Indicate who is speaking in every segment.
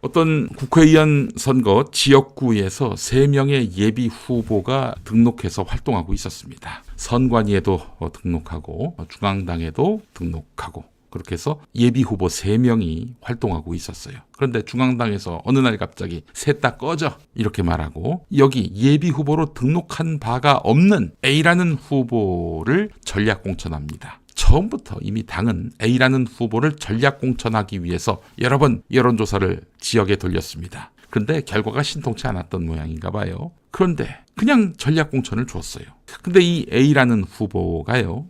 Speaker 1: 어떤 국회의원 선거 지역구에서 3명의 예비 후보가 등록해서 활동하고 있었습니다. 선관위에도 등록하고 중앙당에도 등록하고 그렇게 해서 예비 후보 3명이 활동하고 있었어요. 그런데 중앙당에서 어느 날 갑자기 셋 다 꺼져 이렇게 말하고 여기 예비 후보로 등록한 바가 없는 A라는 후보를 전략 공천합니다. 처음부터 이미 당은 A라는 후보를 전략 공천하기 위해서 여러 번 여론조사를 지역에 돌렸습니다. 그런데 결과가 신통치 않았던 모양인가 봐요. 그런데 그냥 전략 공천을 줬어요. 근데 이 A라는 후보가요.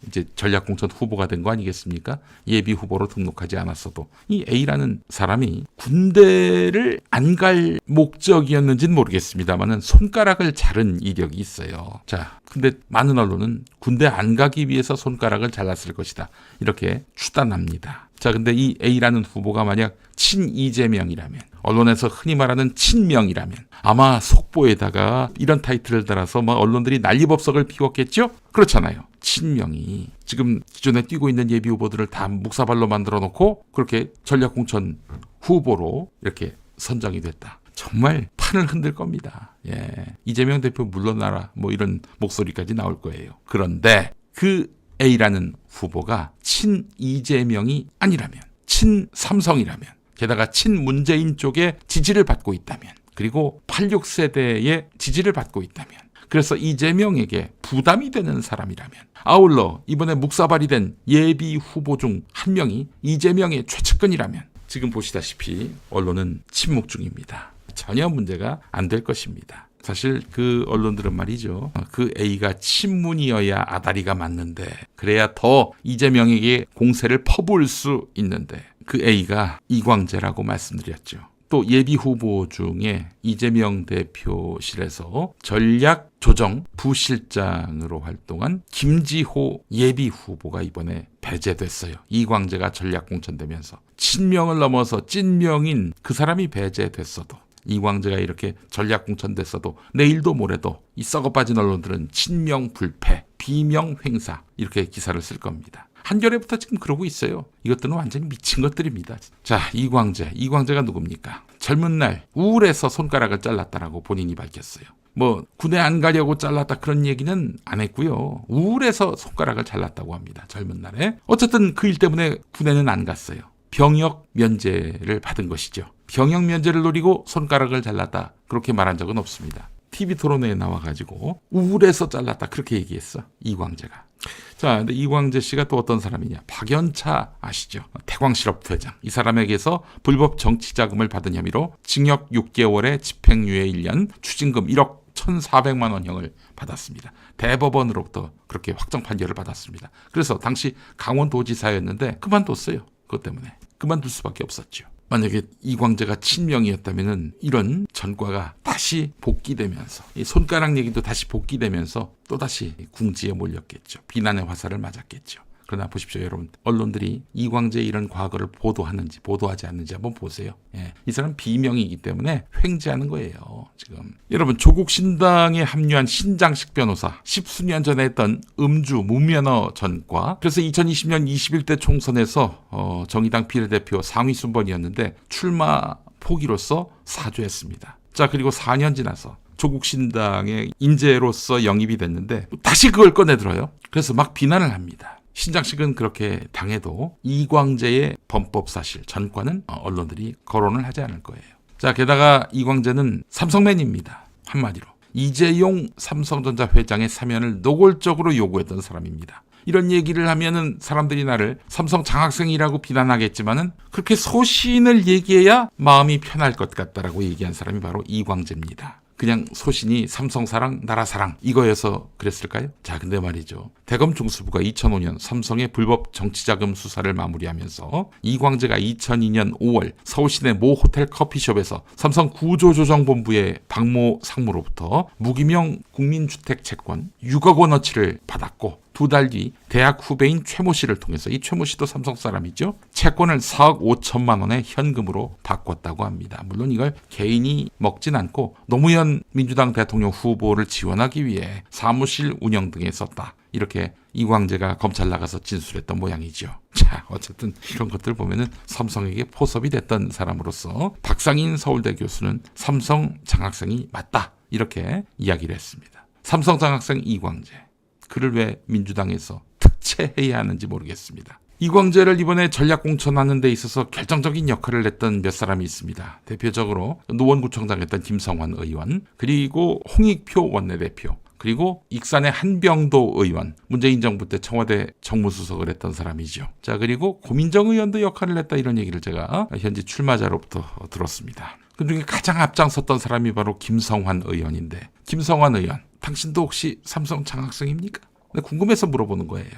Speaker 1: 이제 전략 공천 후보가 된 거 아니겠습니까? 예비 후보로 등록하지 않았어도 이 A라는 사람이 군대를 안 갈 목적이었는지는 모르겠습니다만은 손가락을 자른 이력이 있어요. 자, 근데 많은 언론은 군대 안 가기 위해서 손가락을 잘랐을 것이다. 이렇게 추단합니다. 자, 근데 이 A라는 후보가 만약 친이재명이라면, 언론에서 흔히 말하는 친명이라면 아마 속보에다가 이런 타이틀을 달아서 언론들이 난리법석을 피웠겠죠? 그렇잖아요. 친명이 지금 기존에 뛰고 있는 예비 후보들을 다 묵사발로 만들어 놓고 그렇게 전략공천 후보로 이렇게 선정이 됐다. 정말 판을 흔들 겁니다. 예. 이재명 대표 물러나라 이런 목소리까지 나올 거예요. 그런데 그 A라는 후보가 친이재명이 아니라면, 친삼성이라면, 게다가 친문재인 쪽에 지지를 받고 있다면, 그리고 86세대의 지지를 받고 있다면, 그래서 이재명에게 부담이 되는 사람이라면, 아울러 이번에 묵사발이 된 예비 후보 중 한 명이 이재명의 최측근이라면 지금 보시다시피 언론은 침묵 중입니다. 전혀 문제가 안 될 것입니다. 사실 그 언론들은 말이죠. 그 A가 친문이어야 아다리가 맞는데, 그래야 더 이재명에게 공세를 퍼부을 수 있는데, 그 A가 이광재라고 말씀드렸죠. 또 예비 후보 중에 이재명 대표실에서 전략조정 부실장으로 활동한 김지호 예비 후보가 이번에 배제됐어요. 이광재가 전략 공천되면서 친명을 넘어서 찐명인 그 사람이 배제됐어도, 이광재가 이렇게 전략 공천됐어도 내일도 모레도 이 썩어빠진 언론들은 친명 불패, 비명 횡사 이렇게 기사를 쓸 겁니다. 한겨레부터 지금 그러고 있어요. 이것들은 완전히 미친 것들입니다. 자, 이광재가 누굽니까? 젊은 날 우울해서 손가락을 잘랐다라고 본인이 밝혔어요. 군에 안 가려고 잘랐다 그런 얘기는 안 했고요. 우울해서 손가락을 잘랐다고 합니다. 젊은 날에. 어쨌든 그 일 때문에 군에는 안 갔어요. 병역 면제를 받은 것이죠. 병역 면제를 노리고 손가락을 잘랐다 그렇게 말한 적은 없습니다. TV 토론회에 나와가지고 우울해서 잘랐다 그렇게 얘기했어, 이광재가. 자, 근데 이광재 씨가 또 어떤 사람이냐? 박연차 아시죠? 태광실업 회장. 이 사람에게서 불법 정치 자금을 받은 혐의로 징역 6개월에 집행유예 1년, 추징금 1억 1,400만 원형을 받았습니다. 대법원으로부터 그렇게 확정 판결을 받았습니다. 그래서 당시 강원도지사였는데 그만뒀어요. 그것 때문에. 그만둘 수밖에 없었죠. 만약에 이광재가 친명이었다면 이런 전과가 다시 복귀되면서, 이 손가락 얘기도 다시 복귀되면서 또다시 궁지에 몰렸겠죠. 비난의 화살을 맞았겠죠. 그러나 보십시오, 여러분. 언론들이 이광재의 이런 과거를 보도하는지 보도하지 않는지 한번 보세요. 예, 이 사람 비명이기 때문에 횡재하는 거예요. 지금 여러분, 조국 신당에 합류한 신장식 변호사, 10수년 전에 했던 음주 무면허 전과, 그래서 2020년 21대 총선에서 정의당 비례대표 상위 순번이었는데 출마 포기로서 사죄했습니다. 자, 그리고 4년 지나서 조국 신당의 인재로서 영입이 됐는데 다시 그걸 꺼내들어요. 그래서 막 비난을 합니다. 신장식은 그렇게 당해도 이광재의 범법 사실, 전과는 언론들이 거론을 하지 않을 거예요. 자, 게다가 이광재는 삼성맨입니다. 한마디로. 이재용 삼성전자 회장의 사면을 노골적으로 요구했던 사람입니다. 이런 얘기를 하면은 사람들이 나를 삼성 장학생이라고 비난하겠지만은 그렇게 소신을 얘기해야 마음이 편할 것 같다라고 얘기한 사람이 바로 이광재입니다. 그냥 소신이 삼성사랑, 나라사랑 이거여서 그랬을까요? 자, 근데 말이죠. 대검 중수부가 2005년 삼성의 불법 정치자금 수사를 마무리하면서 이광재가 2002년 5월 서울시내 모 호텔 커피숍에서 삼성 구조조정본부의 박모 상무로부터 무기명 국민주택 채권 6억 원어치를 받았고, 2달 뒤 대학 후배인 최모 씨를 통해서, 이 최모 씨도 삼성 사람이죠, 채권을 4억 5천만 원의 현금으로 바꿨다고 합니다. 물론 이걸 개인이 먹진 않고 노무현 민주당 대통령 후보를 지원하기 위해 사무실 운영 등에 썼다, 이렇게 이광재가 검찰 나가서 진술했던 모양이죠. 자, 어쨌든 이런 것들 보면은 삼성에게 포섭이 됐던 사람으로서 박상인 서울대 교수는 삼성 장학생이 맞다 이렇게 이야기를 했습니다. 삼성 장학생 이광재, 그를 왜 민주당에서 특채해야 하는지 모르겠습니다. 이광재를 이번에 전략공천하는 데 있어서 결정적인 역할을 했던 몇 사람이 있습니다. 대표적으로 노원구청장했던 김성환 의원, 그리고 홍익표 원내대표, 그리고 익산의 한병도 의원, 문재인 정부 때 청와대 정무수석을 했던 사람이죠. 자, 그리고 고민정 의원도 역할을 했다, 이런 얘기를 제가 현재 출마자로부터 들었습니다. 그중에 가장 앞장섰던 사람이 바로 김성환 의원인데, 김성환 의원, 당신도 혹시 삼성 장학생입니까? 궁금해서 물어보는 거예요.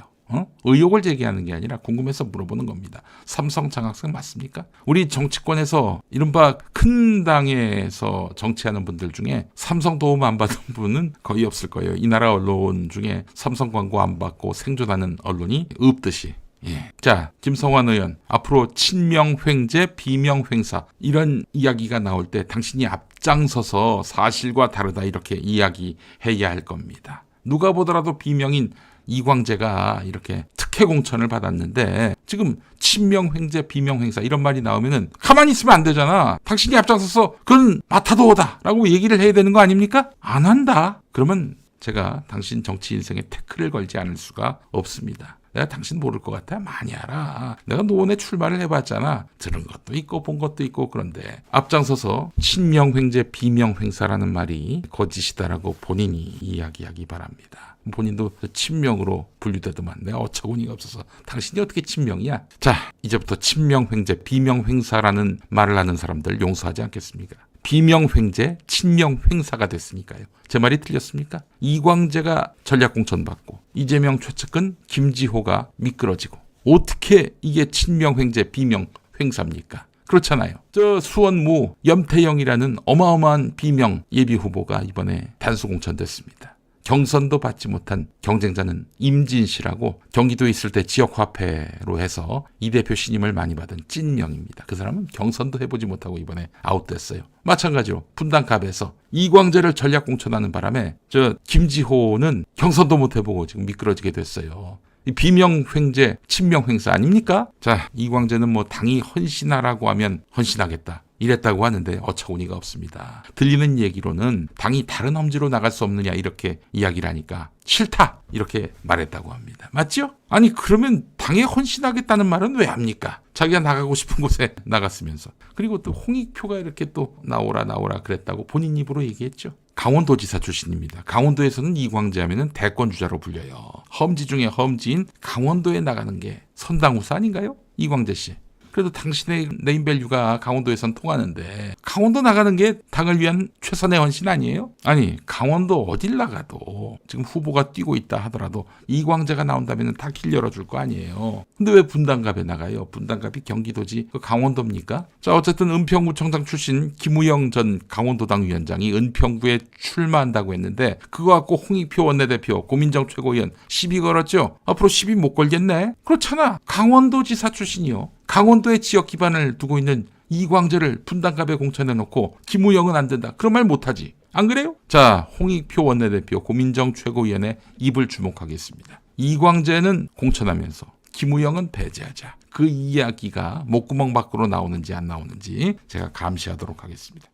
Speaker 1: 의혹을 제기하는 게 아니라 궁금해서 물어보는 겁니다. 삼성 장학생 맞습니까? 우리 정치권에서 이른바 큰 당에서 정치하는 분들 중에 삼성 도움 안 받은 분은 거의 없을 거예요. 이 나라 언론 중에 삼성 광고 안 받고 생존하는 언론이 없듯이. 예. 자, 김성환 의원, 앞으로 친명횡재, 비명횡사 이런 이야기가 나올 때 당신이 앞장서서 사실과 다르다 이렇게 이야기해야 할 겁니다. 누가 보더라도 비명인 이광재가 이렇게 특혜 공천을 받았는데 지금 친명횡재, 비명횡사 이런 말이 나오면은 가만히 있으면 안 되잖아. 당신이 앞장서서 그건 마타도어다라고 얘기를 해야 되는 거 아닙니까? 안 한다. 그러면 제가 당신 정치 인생에 태클을 걸지 않을 수가 없습니다. 내가 당신 모를 것 같아? 많이 알아. 내가 노원에 출마를 해봤잖아. 들은 것도 있고 본 것도 있고. 그런데 앞장서서 친명횡재, 비명횡사라는 말이 거짓이다라고 본인이 이야기하기 바랍니다. 본인도 친명으로 분류되더만 내가 어처구니가 없어서 당신이 어떻게 친명이야? 자, 이제부터 친명횡재, 비명횡사라는 말을 하는 사람들 용서하지 않겠습니까? 비명횡재, 친명횡사가 됐으니까요. 제 말이 틀렸습니까? 이광재가 전략공천 받고 이재명 최측근 김지호가 미끄러지고 어떻게 이게 친명횡재, 비명횡사입니까? 그렇잖아요. 저 수원무 염태영이라는 어마어마한 비명 예비후보가 이번에 단수공천됐습니다. 경선도 받지 못한 경쟁자는 임진 씨라고 경기도에 있을 때 지역화폐로 해서 이 대표 신임을 많이 받은 찐명입니다. 그 사람은 경선도 해보지 못하고 이번에 아웃됐어요. 마찬가지로 분당갑에서 이광재를 전략공천하는 바람에 저 김지호는 경선도 못 해보고 지금 미끄러지게 됐어요. 이 비명횡재, 친명횡사 아닙니까? 자, 이광재는 뭐 당이 헌신하라고 하면 헌신하겠다 이랬다고 하는데 어처구니가 없습니다. 들리는 얘기로는 당이 다른 험지로 나갈 수 없느냐 이렇게 이야기를 하니까 싫다 이렇게 말했다고 합니다. 맞죠? 아니 그러면 당에 헌신하겠다는 말은 왜 합니까? 자기가 나가고 싶은 곳에 나갔으면서. 그리고 또 홍익표가 이렇게 또 나오라 그랬다고 본인 입으로 얘기했죠. 강원도지사 출신입니다. 강원도에서는 이광재 하면은 대권주자로 불려요. 험지 중에 험지인 강원도에 나가는 게 선당우사 아닌가요? 이광재 씨. 그래도 당신의 네임밸류가 강원도에선 통하는데 강원도 나가는 게 당을 위한 최선의 헌신 아니에요? 아니 강원도 어딜 나가도 지금 후보가 뛰고 있다 하더라도 이광재가 나온다면 다 길 열어줄 거 아니에요. 근데 왜 분당갑에 나가요? 분당갑이 경기도지 강원도입니까? 자, 어쨌든 은평구청장 출신 김우영 전 강원도당 위원장이 은평구에 출마한다고 했는데 그거 갖고 홍익표 원내대표, 고민정 최고위원 시비 걸었죠? 앞으로 시비 못 걸겠네? 그렇잖아. 강원도지사 출신이요. 강원도의 지역 기반을 두고 있는 이광재를 분당갑에 공천해놓고 김우영은 안 된다. 그런 말 못하지. 안 그래요? 자, 홍익표 원내대표, 고민정 최고위원의 입을 주목하겠습니다. 이광재는 공천하면서 김우영은 배제하자. 그 이야기가 목구멍 밖으로 나오는지 안 나오는지 제가 감시하도록 하겠습니다.